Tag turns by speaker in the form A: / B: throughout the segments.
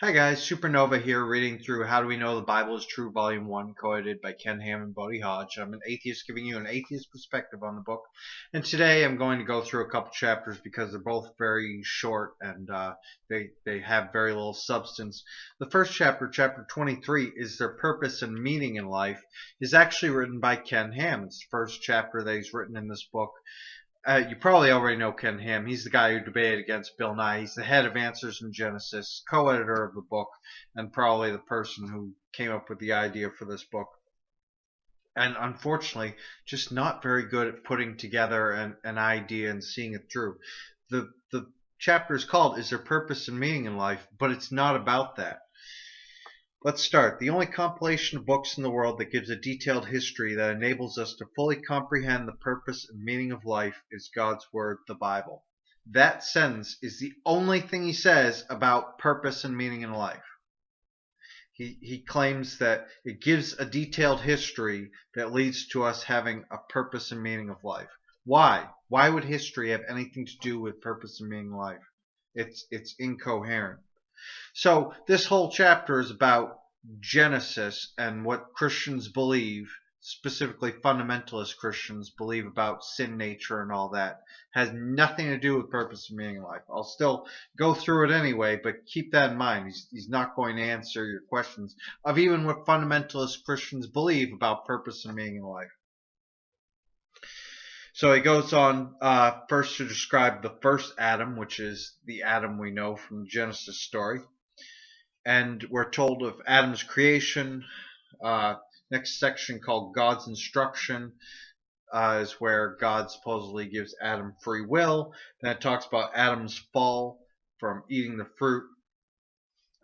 A: Hi guys, Supernova here reading through How Do We Know the Bible is True, Volume 1, co-edited by Ken Ham and Bodhi Hodge. I'm an atheist giving you an atheist perspective on the book. And today I'm going to go through a couple chapters because they're both very short and they have very little substance. The first chapter, chapter 23, is Their Purpose and Meaning in Life, is actually written by Ken Ham. It's the first chapter that he's written in this book. You probably already know Ken Ham. He's the guy who debated against Bill Nye. He's the head of Answers in Genesis, co-editor of the book, and probably the person who came up with the idea for this book. And unfortunately, just not very good at putting together an idea and seeing it through. The chapter is called Is There Purpose and Meaning in Life? But it's not about that. Let's start. The only compilation of books in the world that gives a detailed history that enables us to fully comprehend the purpose and meaning of life is God's Word, the Bible. That sentence is the only thing he says about purpose and meaning in life. He claims that it gives a detailed history that leads to us having a purpose and meaning of life. Why? Why would history have anything to do with purpose and meaning of life? It's incoherent. So this whole chapter is about Genesis and what Christians believe, specifically fundamentalist Christians believe about sin nature and all that. Has nothing to do with purpose and meaning in life. I'll still go through it anyway, but keep that in mind. He's not going to answer your questions of even what fundamentalist Christians believe about purpose and meaning in life. So he goes on first to describe the first Adam, which is the Adam we know from the Genesis story. And we're told of Adam's creation. Next section called God's Instruction is where God supposedly gives Adam free will. Then it talks about Adam's fall from eating the fruit.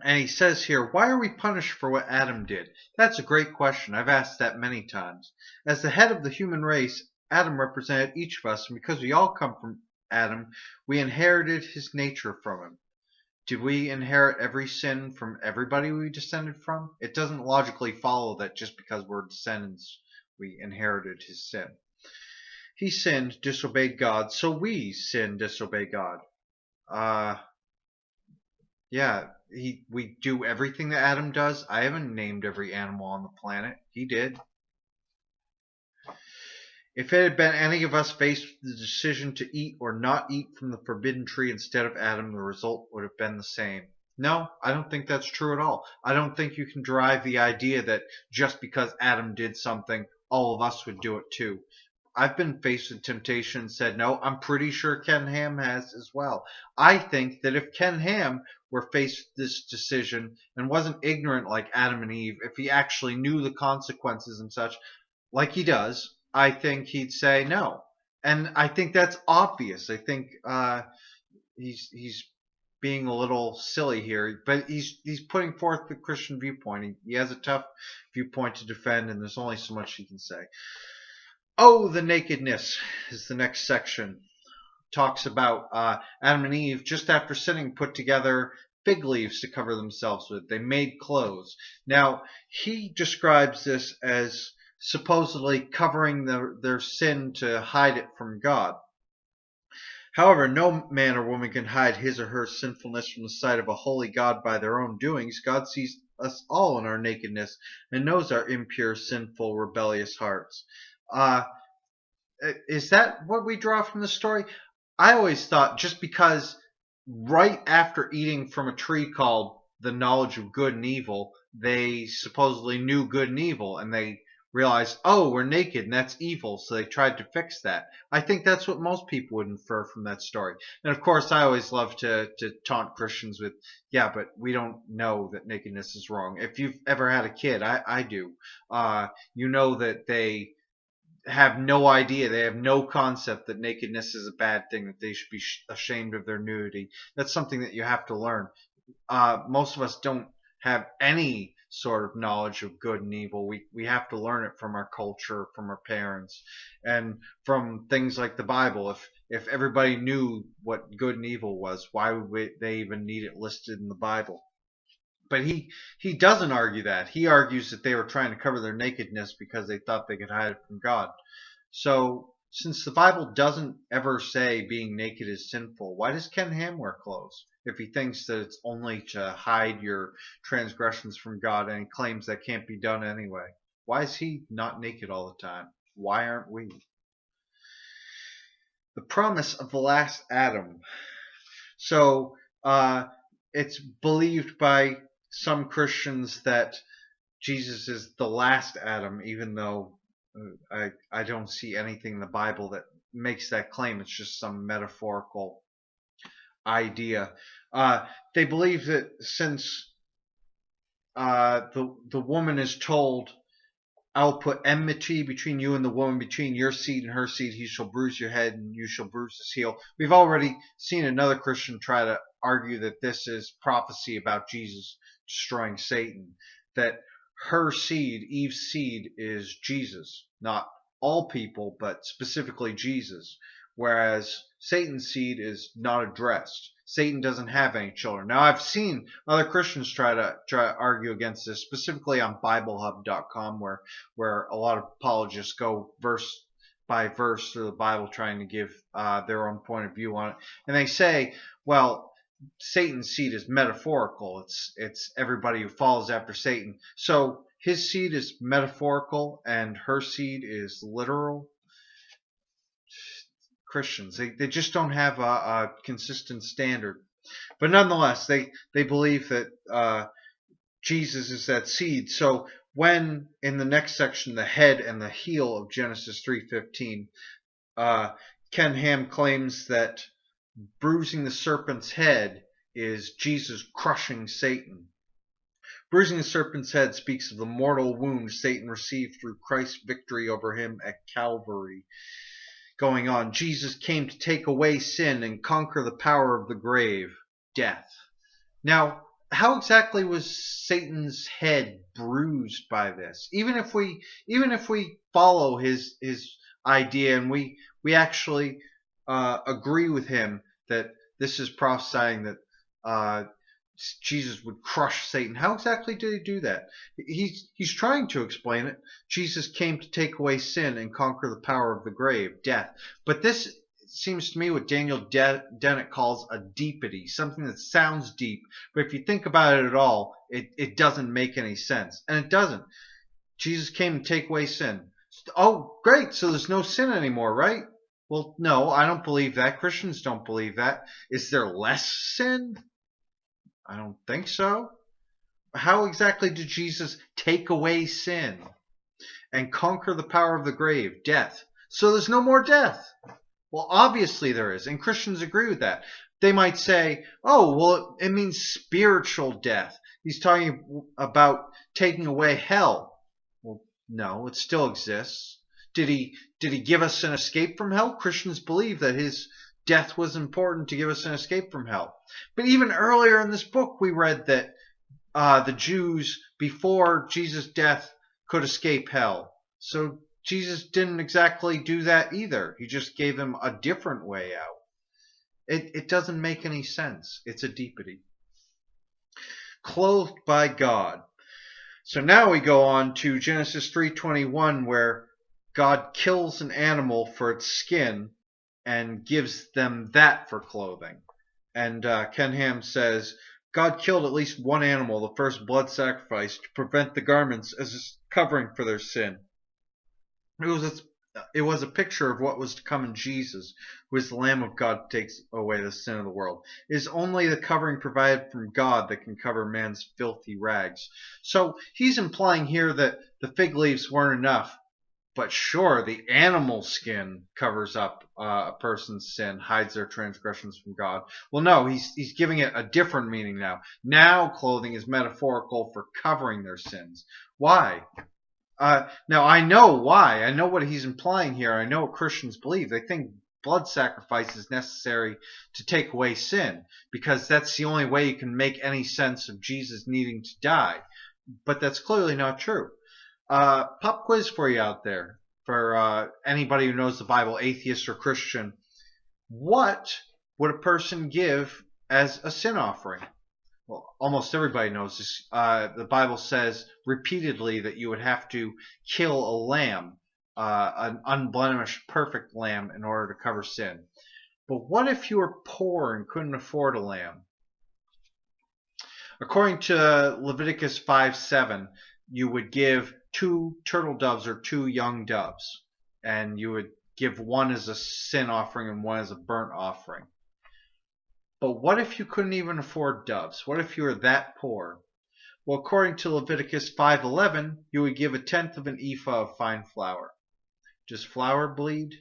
A: And he says here, why are we punished for what Adam did? That's a great question. I've asked that many times. As the head of the human race, Adam represented each of us, and because we all come from Adam, we inherited his nature from him. Did we inherit every sin from everybody we descended from? It doesn't logically follow that just because we're descendants, we inherited his sin. He sinned, disobeyed God, so we sin, disobey God. We do everything that Adam does. I haven't named every animal on the planet. He did. If it had been any of us faced with the decision to eat or not eat from the forbidden tree instead of Adam, the result would have been the same. No, I don't think that's true at all. I don't think you can derive the idea that just because Adam did something, all of us would do it too. I've been faced with temptation and said no. I'm pretty sure Ken Ham has as well. I think that if Ken Ham were faced with this decision and wasn't ignorant like Adam and Eve, if he actually knew the consequences and such, like he does, I think he'd say no. And I think that's obvious. I think he's being a little silly here, but he's putting forth the Christian viewpoint. He has a tough viewpoint to defend, and there's only so much he can say. Oh, the nakedness is the next section. Talks about Adam and Eve just after sinning put together fig leaves to cover themselves with. They made clothes. Now he describes this as supposedly covering their sin to hide it from God. However, no man or woman can hide his or her sinfulness from the sight of a holy God by their own doings. God sees us all in our nakedness and knows our impure, sinful, rebellious hearts. Is that what we draw from the story? I always thought just because right after eating from a tree called the knowledge of good and evil, they supposedly knew good and evil, and they realized, oh, we're naked and that's evil, so they tried to fix that. I think that's what most people would infer from that story. And of course, I always love to taunt Christians with, yeah, but we don't know that nakedness is wrong. If you've ever had a kid, I do, you know that they have no idea, they have no concept that nakedness is a bad thing, that they should be ashamed of their nudity. That's something that you have to learn. Most of us don't have any sort of knowledge of good and evil. We have to learn it from our culture, from our parents, and from things like the Bible. If everybody knew what good and evil was, why would they even need it listed in the Bible? But he doesn't argue that. He argues that they were trying to cover their nakedness because they thought they could hide it from God. So since the Bible doesn't ever say being naked is sinful, why does Ken Ham wear clothes? if he thinks that it's only to hide your transgressions from God, and he claims that can't be done anyway? Why is he not naked all the time? Why aren't we? The promise of the last Adam. So it's believed by some Christians that Jesus is the last Adam, even though I don't see anything in the Bible that makes that claim. It's just some metaphorical idea. They believe that since the woman is told, "I'll put enmity between you and the woman, between your seed and her seed. He shall bruise your head, and you shall bruise his heel." We've already seen another Christian try to argue that this is prophecy about Jesus destroying Satan, that her seed, Eve's seed, is Jesus, not all people, but specifically Jesus, whereas Satan's seed is not addressed. Satan doesn't have any children. Now, I've seen other Christians try to argue against this, specifically on BibleHub.com, where a lot of apologists go verse by verse through the Bible, trying to give their own point of view on it, and they say, well, Satan's seed is metaphorical. It's everybody who follows after Satan. So his seed is metaphorical and her seed is literal. Christians, they just don't have a consistent standard. But nonetheless, they believe that Jesus is that seed. So when in the next section, the head and the heel of Genesis 3:15, Ken Ham claims that bruising the serpent's head is Jesus crushing Satan. Bruising the serpent's head speaks of the mortal wound Satan received through Christ's victory over him at Calvary. Going on, Jesus came to take away sin and conquer the power of the grave, death. Now, how exactly was Satan's head bruised by this? Even if we follow his idea and we actually agree with him that this is prophesying that Jesus would crush Satan. How exactly did he do that? He's trying to explain it. Jesus came to take away sin and conquer the power of the grave, death. But this seems to me what Daniel Dennett calls a deepity, something that sounds deep, but if you think about it at all, it doesn't make any sense. And it doesn't. Jesus came to take away sin. Oh, great, so there's no sin anymore, right? Well, no, I don't believe that. Christians don't believe that. Is there less sin? I don't think so. How exactly did Jesus take away sin and conquer the power of the grave, death? So there's no more death. Well, obviously there is, and Christians agree with that. They might say, oh, well, it means spiritual death. He's talking about taking away hell. Well, no, it still exists. Did he give us an escape from hell? Christians believe that his death was important to give us an escape from hell. But even earlier in this book, we read that the Jews, before Jesus' death, could escape hell. So Jesus didn't exactly do that either. He just gave them a different way out. It doesn't make any sense. It's a deepity. Clothed by God. So now we go on to Genesis 3:21, where God kills an animal for its skin and gives them that for clothing. And Ken Ham says, God killed at least one animal, the first blood sacrifice, to prevent the garments as a covering for their sin. It was a picture of what was to come in Jesus, who is the Lamb of God who takes away the sin of the world. It is only the covering provided from God that can cover man's filthy rags. So he's implying here that the fig leaves weren't enough. But sure, the animal skin covers up a person's sin, hides their transgressions from God. Well, no, he's giving it a different meaning now. Now clothing is metaphorical for covering their sins. Why? Now, I know why. I know what he's implying here. I know what Christians believe. They think blood sacrifice is necessary to take away sin, because that's the only way you can make any sense of Jesus needing to die. But that's clearly not true. Pop quiz for you out there, for anybody who knows the Bible, atheist or Christian. What would a person give as a sin offering? Well, almost everybody knows this. The Bible says repeatedly that you would have to kill a lamb, an unblemished, perfect lamb, in order to cover sin. But what if you were poor and couldn't afford a lamb? According to Leviticus 5:7, you would give 2 turtle doves or 2 young doves, and you would give one as a sin offering and one as a burnt offering. But what if you couldn't even afford doves? What if you were that poor? Well, according to Leviticus 5:11, you would give a tenth of an ephah of fine flour. Does flour bleed?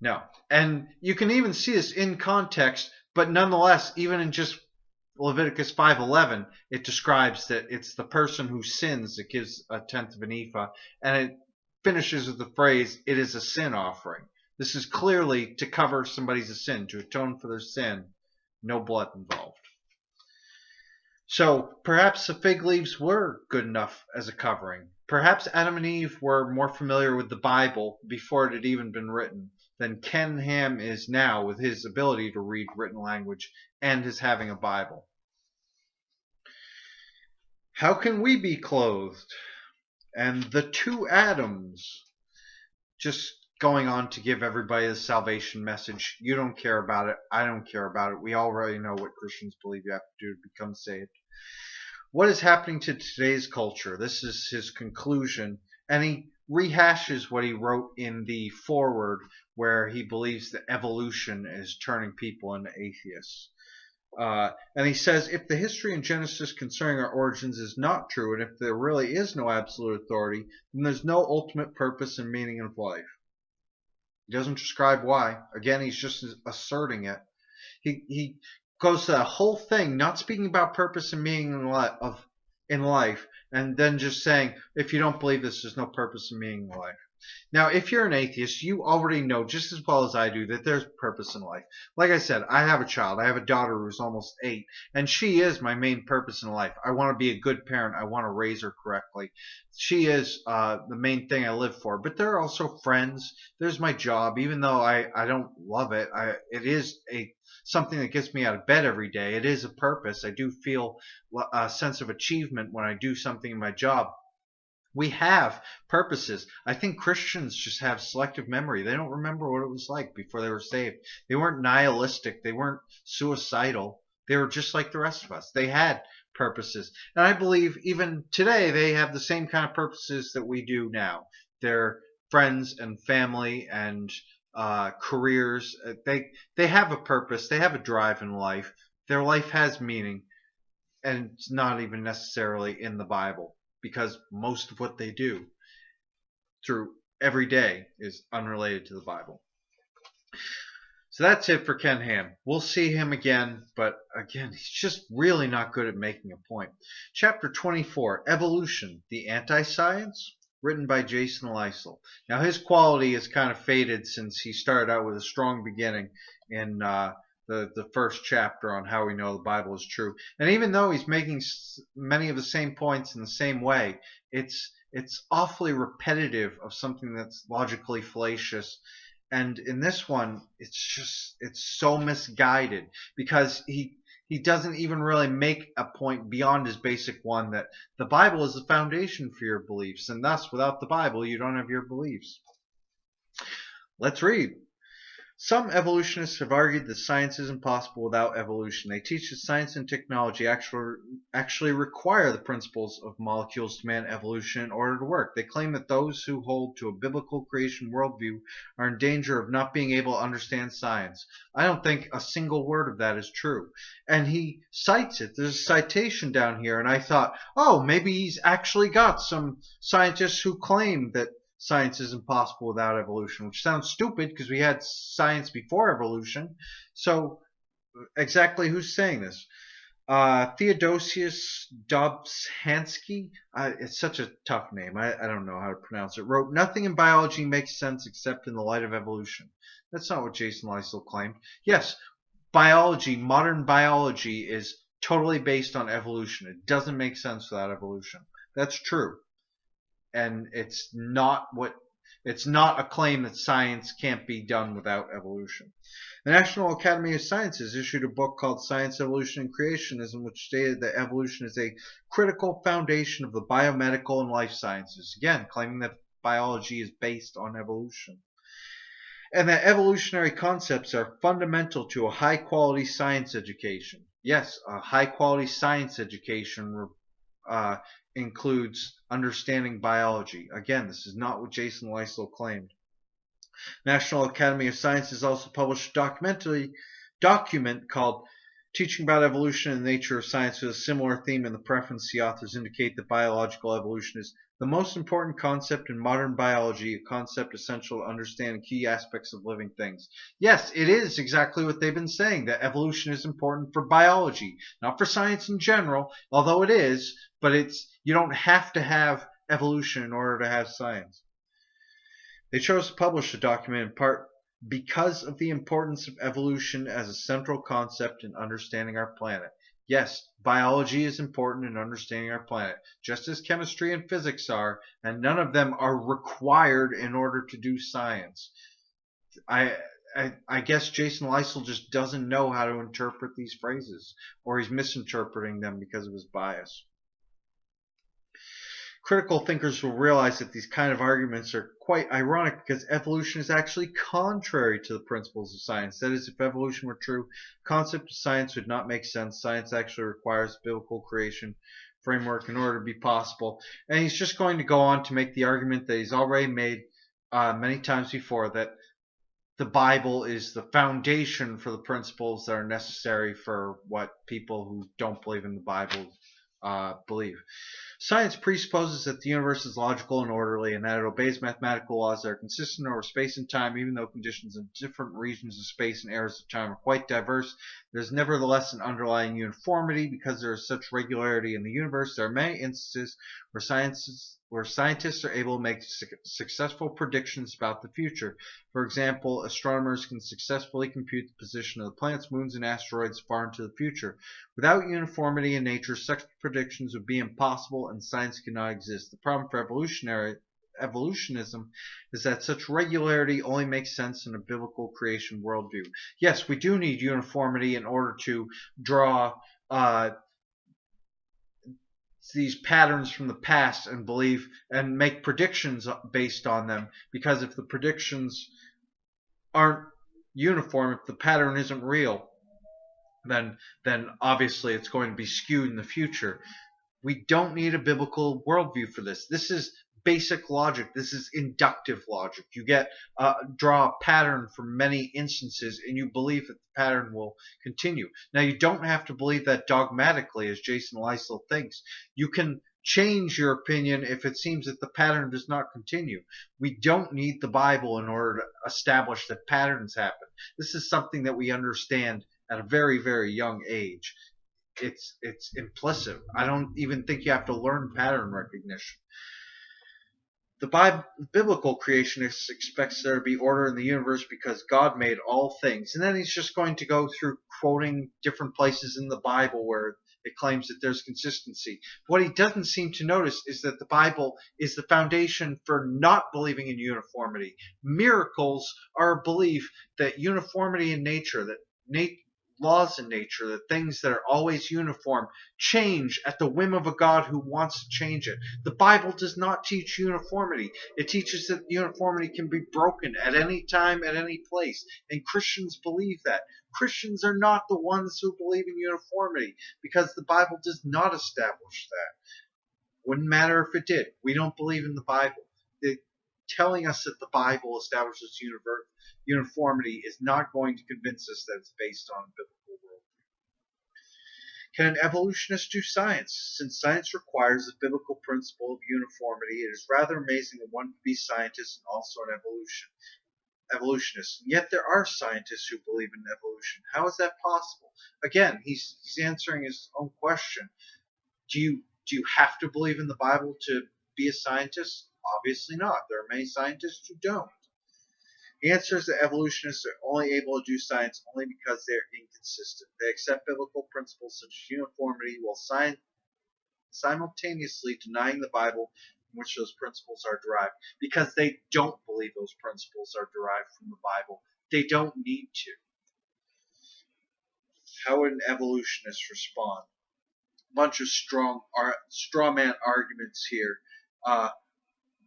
A: No. And you can even see this in context, but nonetheless, even in just Leviticus 5:11, it describes that it's the person who sins that gives a tenth of an ephah, and it finishes with the phrase, "It is a sin offering." This is clearly to cover somebody's sin, to atone for their sin. No blood involved. So perhaps the fig leaves were good enough as a covering. Perhaps Adam and Eve were more familiar with the Bible before it had even been written than Ken Ham is now with his ability to read written language and his having a Bible. How can we be clothed? And the 2 Adams, just going on to give everybody the salvation message. You don't care about it. I don't care about it. We already know what Christians believe you have to do to become saved. What is happening to today's culture? This is his conclusion, and he rehashes what he wrote in the foreword, where he believes that evolution is turning people into atheists. And he says, if the history in Genesis concerning our origins is not true, and if there really is no absolute authority, then there's no ultimate purpose and meaning of life. He doesn't describe why. Again, he's just asserting it. He goes to that whole thing, not speaking about purpose and meaning in life, and then just saying, if you don't believe this, there's no purpose and meaning in life. Now, if you're an atheist, you already know just as well as I do that there's purpose in life. Like I said, I have a child. I have a daughter who's almost 8, and she is my main purpose in life. I want to be a good parent. I want to raise her correctly. She is the main thing I live for. But there are also friends. There's my job. Even though I don't love it, it is something that gets me out of bed every day. It is a purpose. I do feel a sense of achievement when I do something in my job. We have purposes. I think Christians just have selective memory. They don't remember what it was like before they were saved. They weren't nihilistic. They weren't suicidal. They were just like the rest of us. They had purposes. And I believe even today they have the same kind of purposes that we do now. They're friends and family and careers. They have a purpose. They have a drive in life. Their life has meaning. And it's not even necessarily in the Bible, because most of what they do through every day is unrelated to the Bible. So that's it for Ken Ham. We'll see him again, but again, he's just really not good at making a point. Chapter 24, Evolution, the Anti-Science, written by Jason Leisel. Now, his quality has kind of faded since he started out with a strong beginning in the first chapter on how we know the Bible is true. And even though he's making many of the same points in the same way, it's awfully repetitive of something that's logically fallacious. And in this one, it's so misguided, because he doesn't even really make a point beyond his basic one that the Bible is the foundation for your beliefs, and thus without the Bible you don't have your beliefs. Let's read. Some evolutionists have argued that science is impossible without evolution. They teach that science and technology actually require the principles of molecules to man evolution in order to work. They claim that those who hold to a biblical creation worldview are in danger of not being able to understand science. I don't think a single word of that is true. And he cites it. There's a citation down here, and I thought, oh, maybe he's actually got some scientists who claim that science is impossible without evolution, which sounds stupid because we had science before evolution. So exactly who's saying this? Theodosius Dobzhansky, it's such a tough name, I don't know how to pronounce it, wrote, "Nothing in biology makes sense except in the light of evolution." That's not what Jason Leisel claimed. Yes, biology, modern biology, is totally based on evolution. It doesn't make sense without evolution. That's true. And it's not a claim that science can't be done without evolution. The National Academy of Sciences issued a book called Science, Evolution, and Creationism, which stated that evolution is a critical foundation of the biomedical and life sciences, again claiming that biology is based on evolution, and that evolutionary concepts are fundamental to a high-quality science education. Yes, a high quality science education uh, includes understanding biology. Again, this is not what Jason Leisel claimed. National Academy of Sciences also published a document called Teaching about Evolution and the Nature of Science with a similar theme, and the preference the authors indicate that biological evolution is the most important concept in modern biology, a concept essential to understand key aspects of living things. Yes, it is exactly what they've been saying, that evolution is important for biology, not for science in general, although it is, but you don't have to have evolution in order to have science. They chose to publish the document in part because of the importance of evolution as a central concept in understanding our planet. Yes, biology is important in understanding our planet, just as chemistry and physics are, and none of them are required in order to do science. I guess Jason Leisel just doesn't know how to interpret these phrases, or he's misinterpreting them because of his bias. Critical thinkers will realize that these kind of arguments are quite ironic because evolution is actually contrary to the principles of science. That is, if evolution were true, the concept of science would not make sense. Science actually requires biblical creation framework in order to be possible. And he's just going to go on to make the argument that he's already made many times before, that the Bible is the foundation for the principles that are necessary for what people who don't believe in the Bible believe. Science presupposes that the universe is logical and orderly, and that it obeys mathematical laws that are consistent over space and time, even though conditions in different regions of space and eras of time are quite diverse. There is nevertheless an underlying uniformity because there is such regularity in the universe. There are many instances where scientists are able to make successful predictions about the future. For example, astronomers can successfully compute the position of the planets, moons, and asteroids far into the future. Without uniformity in nature, such predictions would be impossible and science cannot exist. The problem for evolutionism is that such regularity only makes sense in a biblical creation worldview. Yes, we do need uniformity in order to draw these patterns from the past and believe and make predictions based on them, because if the predictions aren't uniform, if the pattern isn't real, then obviously it's going to be skewed in the future. We don't need a biblical worldview for this. This is basic logic. This is inductive logic. You draw a pattern from many instances, and you believe that the pattern will continue. Now, you don't have to believe that dogmatically, as Jason Leisel thinks. You can change your opinion if it seems that the pattern does not continue. We don't need the Bible in order to establish that patterns happen. This is something that we understand at a very, very young age. It's implicit. I don't even think you have to learn pattern recognition. The biblical creationist expects there to be order in the universe because God made all things. And then he's just going to go through quoting different places in the Bible where it claims that there's consistency. What he doesn't seem to notice is that the Bible is the foundation for not believing in uniformity. Miracles are a belief that uniformity in nature, that laws in nature, that things that are always uniform, change at the whim of a God who wants to change it. The Bible does not teach uniformity. It teaches that uniformity can be broken at any time, at any place. And Christians believe that. Christians are not the ones who believe in uniformity, because the Bible does not establish that. Wouldn't matter if it did. We don't believe in the Bible. Telling us that the Bible establishes uniformity is not going to convince us that it's based on a biblical worldview. Can an evolutionist do science? Since science requires the biblical principle of uniformity, it is rather amazing that one could be scientist and also an evolutionist. And yet there are scientists who believe in evolution. How is that possible? Again, he's answering his own question. Do you have to believe in the Bible to be a scientist? Obviously not. There are many scientists who don't. The answer is that evolutionists are only able to do science only because they are inconsistent. They accept biblical principles such as uniformity while simultaneously denying the Bible from which those principles are derived, because they don't believe those principles are derived from the Bible. They don't need to. How would an evolutionist respond? A bunch of straw man arguments here.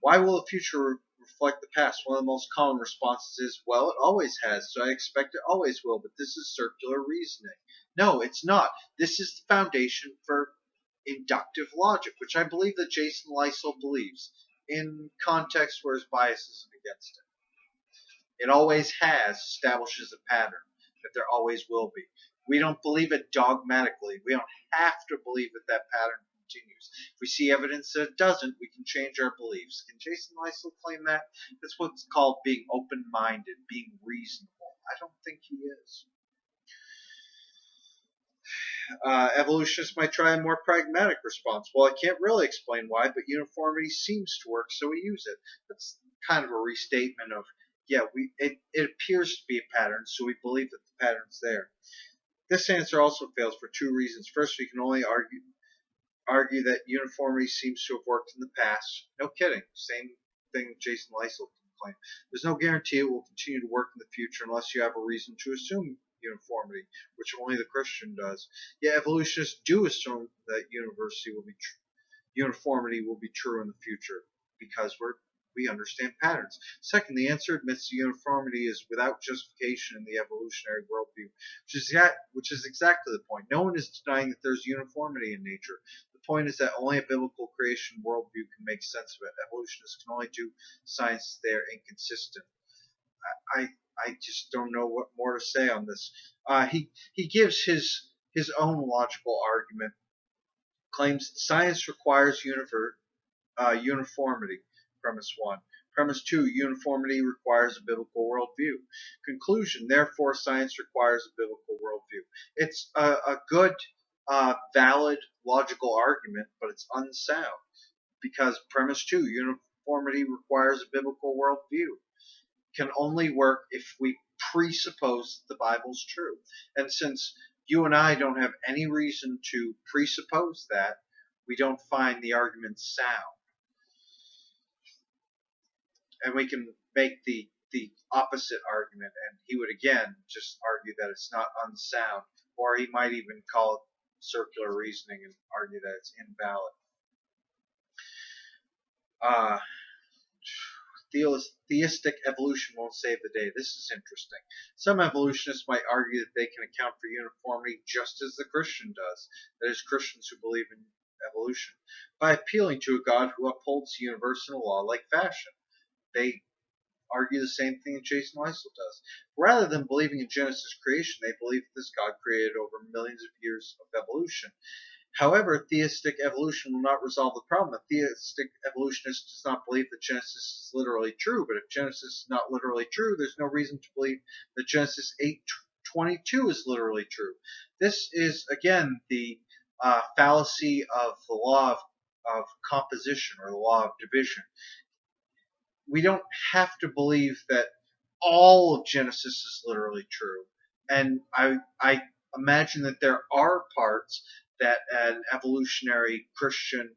A: Why will the future reflect the past? One of the most common responses is, well, it always has, so I expect it always will, but this is circular reasoning. No, it's not. This is the foundation for inductive logic, which I believe that Jason Lysol believes in context where his bias isn't against it. It always has, establishes a pattern that there always will be. We don't believe it dogmatically. We don't have to believe that that pattern continues. If we see evidence that it doesn't, we can change our beliefs. Can Jason Lysol claim that? That's what's called being open-minded, being reasonable. I don't think he is. Evolutionists might try a more pragmatic response. Well, I can't really explain why, but uniformity seems to work, so we use it. That's kind of a restatement of, yeah, it appears to be a pattern, so we believe that the pattern's there. This answer also fails for two reasons. First, we can only argue that uniformity seems to have worked in the past. No kidding. Same thing Jason Lysol can claim. There's no guarantee it will continue to work in the future unless you have a reason to assume uniformity, which only the Christian does. Yet evolutionists do assume that uniformity will be true in the future because we understand patterns. Second, the answer admits the uniformity is without justification in the evolutionary worldview, which is exactly the point. No one is denying that there's uniformity in nature. The point is that only a biblical creation worldview can make sense of it. Evolutionists can only do science they are inconsistent. I just don't know what more to say on this. He gives his own logical argument, claims science requires uniformity. Premise 1. Premise 2. Uniformity requires a biblical worldview. Conclusion. Therefore, science requires a biblical worldview. It's a good, valid, logical argument, but it's unsound because premise 2. Uniformity requires a biblical worldview. Can only work if we presuppose the Bible's true. And since you and I don't have any reason to presuppose that, we don't find the argument sound. And we can make the opposite argument, and he would again just argue that it's not unsound, or he might even call it circular reasoning and argue that it's invalid. Theistic evolution won't save the day. This is interesting. Some evolutionists might argue that they can account for uniformity just as the Christian does, that is, Christians who believe in evolution, by appealing to a God who upholds the universe in a law-like fashion. They argue the same thing that Jason Lysol does. Rather than believing in Genesis creation, they believe that this God created over millions of years of evolution. However, theistic evolution will not resolve the problem. A theistic evolutionist does not believe that Genesis is literally true, but if Genesis is not literally true, there's no reason to believe that Genesis 8:22 is literally true. This is, again, the fallacy of the law of composition or the law of division. We don't have to believe that all of Genesis is literally true. And I imagine that there are parts that an evolutionary Christian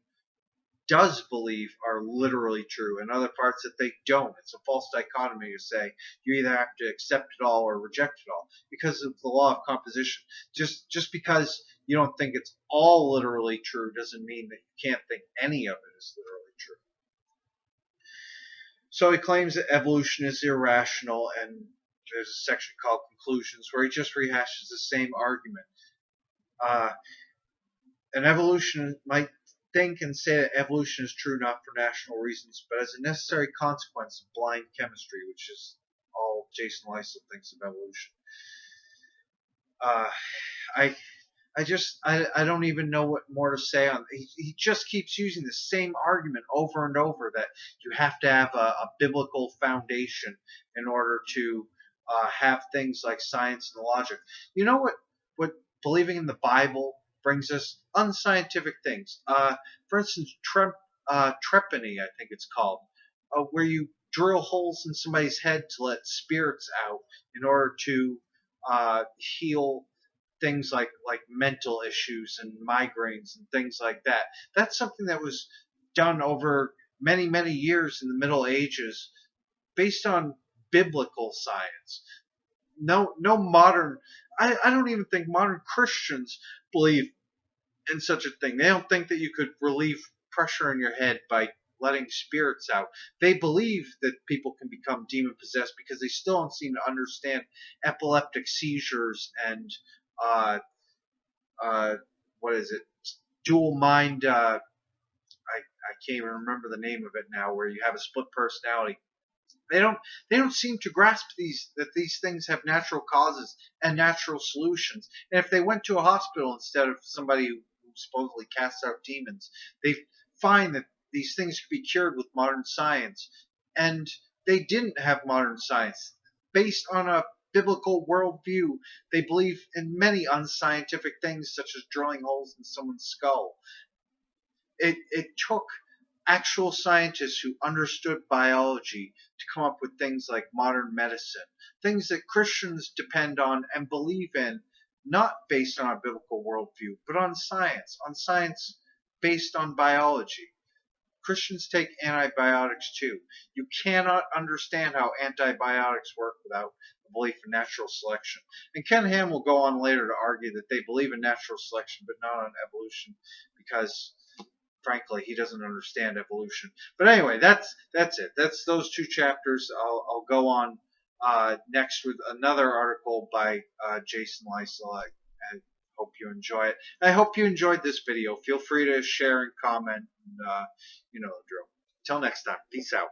A: does believe are literally true and other parts that they don't. It's a false dichotomy to say you either have to accept it all or reject it all because of the law of composition. Just because you don't think it's all literally true doesn't mean that you can't think any of it is literally true. So he claims that evolution is irrational, and there's a section called Conclusions where he just rehashes the same argument. An evolution might think and say that evolution is true not for national reasons, but as a necessary consequence of blind chemistry, which is all Jason Lysol thinks of evolution. I don't even know what more to say on. He just keeps using the same argument over and over that you have to have a biblical foundation in order to have things like science and logic. You know what believing in the Bible brings us? Unscientific things. For instance, trepanny, I think it's called, where you drill holes in somebody's head to let spirits out in order to heal things like mental issues and migraines and things like that. That's something that was done over many, many years in the Middle Ages based on biblical science. No modern, I don't even think modern Christians believe in such a thing. They don't think that you could relieve pressure in your head by letting spirits out. They believe that people can become demon possessed because they still don't seem to understand epileptic seizures and what is it? Dual mind. I can't even remember the name of it now. Where you have a split personality. They don't seem to grasp these things have natural causes and natural solutions. And if they went to a hospital instead of somebody who supposedly casts out demons, they find that these things could be cured with modern science. And they didn't have modern science. Based on a biblical worldview, they believe in many unscientific things such as drilling holes in someone's skull. It took actual scientists who understood biology to come up with things like modern medicine, things that Christians depend on and believe in, not based on a biblical worldview, but on science based on biology. Christians take antibiotics too. You cannot understand how antibiotics work without a belief in natural selection. And Ken Ham will go on later to argue that they believe in natural selection but not on evolution because frankly, he doesn't understand evolution. But anyway, that's it. That's those two chapters. I'll go on next with another article by Jason Lysel. I hope you enjoy it. I hope you enjoyed this video. Feel free to share and comment. And, you know the drill. Till next time. Peace out.